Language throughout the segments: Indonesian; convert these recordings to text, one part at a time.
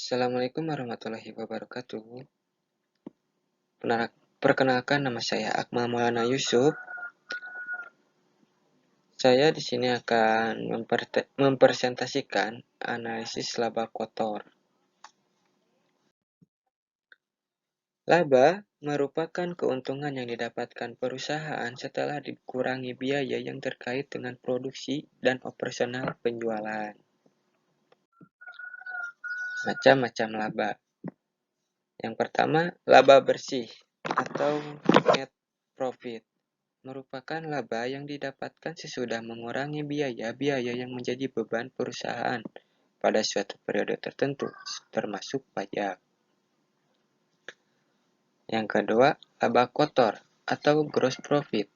Assalamualaikum warahmatullahi wabarakatuh. Perkenalkan, nama saya Akmal Maulana Yusuf. Saya di sini akan mempresentasikan analisis laba kotor. Laba merupakan keuntungan yang didapatkan perusahaan setelah dikurangi biaya yang terkait dengan produksi dan operasional penjualan. Macam-macam laba. Yang pertama, laba bersih atau net profit. Merupakan laba yang didapatkan sesudah mengurangi biaya-biaya yang menjadi beban perusahaan pada suatu periode tertentu, termasuk pajak. Yang kedua, laba kotor atau gross profit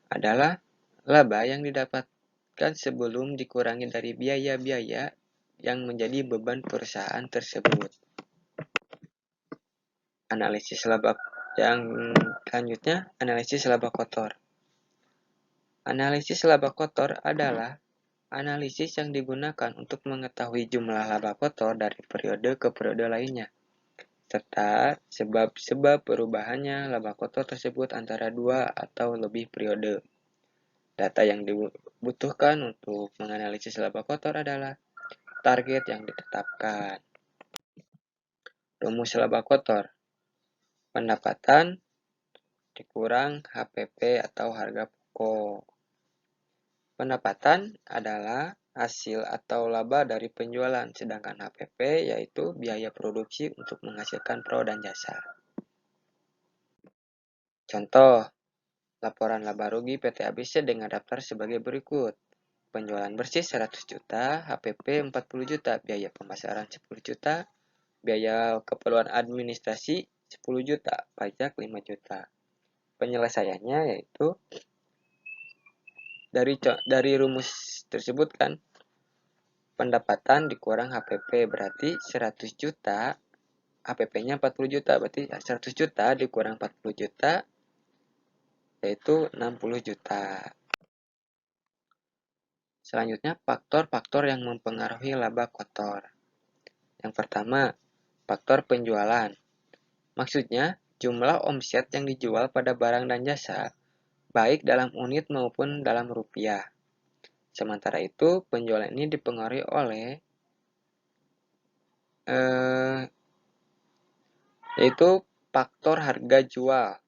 adalah laba yang didapatkan sebelum dikurangi dari biaya-biaya yang menjadi beban perusahaan tersebut. Analisis laba yang selanjutnya, analisis laba kotor. Analisis laba kotor adalah analisis yang digunakan untuk mengetahui jumlah laba kotor dari periode ke periode lainnya, serta sebab-sebab perubahannya laba kotor tersebut antara dua atau lebih periode. Data yang dibutuhkan untuk menganalisis laba kotor adalah target yang ditetapkan. Rumus laba kotor: pendapatan dikurang HPP atau harga pokok. Pendapatan adalah hasil atau laba dari penjualan, sedangkan HPP yaitu biaya produksi untuk menghasilkan produk dan jasa. Contoh, laporan laba rugi PT ABC dengan daftar sebagai berikut. Penjualan bersih 100 juta, HPP 40 juta, biaya pemasaran 10 juta, biaya keperluan administrasi 10 juta, pajak 5 juta. Penyelesaiannya yaitu dari rumus tersebut kan, pendapatan dikurang HPP berarti 100 juta, HPP-nya 40 juta, berarti 100 juta dikurang 40 juta, yaitu 60 juta. Selanjutnya, faktor-faktor yang mempengaruhi laba kotor. Yang pertama, faktor penjualan. Maksudnya, jumlah omset yang dijual pada barang dan jasa, baik dalam unit maupun dalam rupiah. Sementara itu, penjualan ini dipengaruhi oleh yaitu faktor harga jual.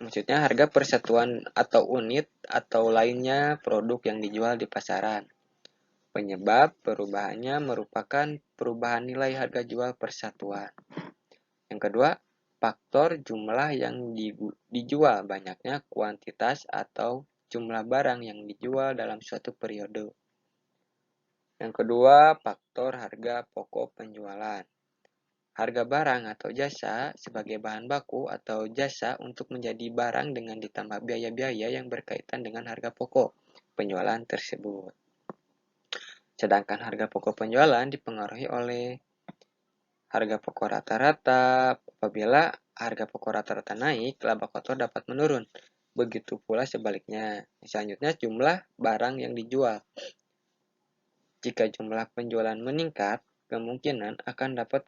Maksudnya harga persatuan atau unit atau lainnya produk yang dijual di pasaran. Penyebab perubahannya merupakan perubahan nilai harga jual persatuan. Yang kedua, faktor jumlah yang dijual, banyaknya kuantitas atau jumlah barang yang dijual dalam suatu periode. Yang kedua, faktor harga pokok penjualan. Harga barang atau jasa sebagai bahan baku atau jasa untuk menjadi barang dengan ditambah biaya-biaya yang berkaitan dengan harga pokok penjualan tersebut. Sedangkan harga pokok penjualan dipengaruhi oleh harga pokok rata-rata. Apabila harga pokok rata-rata naik, laba kotor dapat menurun. Begitu pula sebaliknya. Selanjutnya, jumlah barang yang dijual. Jika jumlah penjualan meningkat, kemungkinan akan dapat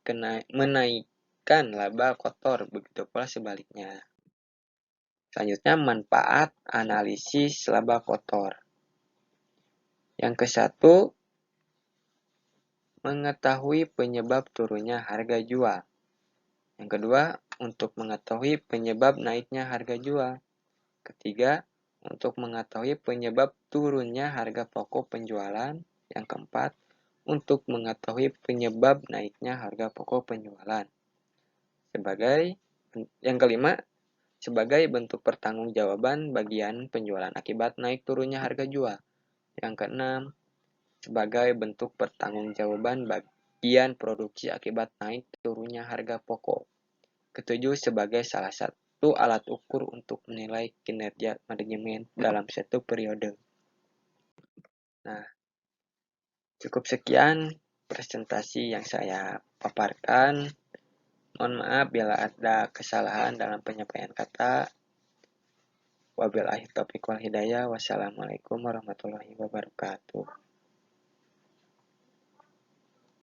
menaikkan laba kotor, begitu pula sebaliknya. Selanjutnya, manfaat analisis laba kotor. Yang ke-1, mengetahui penyebab turunnya harga jual. Yang kedua, untuk mengetahui penyebab naiknya harga jual. Ketiga, untuk mengetahui penyebab turunnya harga pokok penjualan. Yang keempat, untuk mengetahui penyebab naiknya harga pokok penjualan. Yang kelima, sebagai bentuk pertanggungjawaban bagian penjualan akibat naik turunnya harga jual. Yang keenam, sebagai bentuk pertanggungjawaban bagian produksi akibat naik turunnya harga pokok. Ketujuh, sebagai salah satu alat ukur untuk menilai kinerja manajemen dalam satu periode. Nah, cukup sekian presentasi yang saya paparkan. Mohon maaf bila ada kesalahan dalam penyampaian kata. Wabillahi taufiq wal hidayah. Wassalamualaikum warahmatullahi wabarakatuh.